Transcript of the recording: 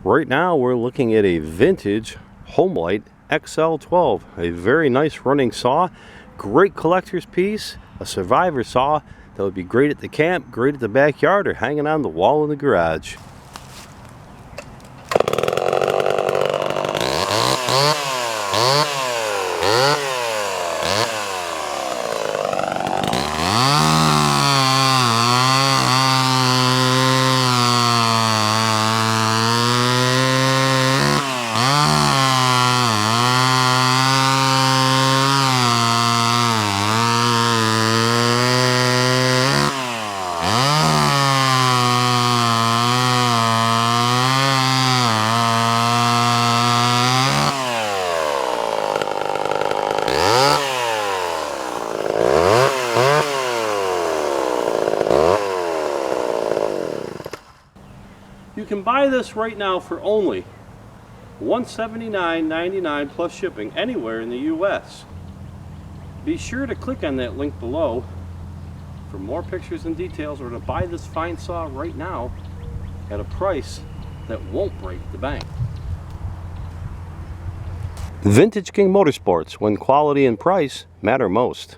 Right now we're looking at a vintage Homelite XL12, a very nice running saw, great collector's piece, a survivor saw that would be great at the camp, great at the backyard, or hanging on the wall in the garage. You can buy this right now for only $179.99 plus shipping anywhere in the US. Be sure to click on that link below for more pictures and details, or to buy this fine saw right now at a price that won't break the bank. Vintage King Motorsports, when quality and price matter most.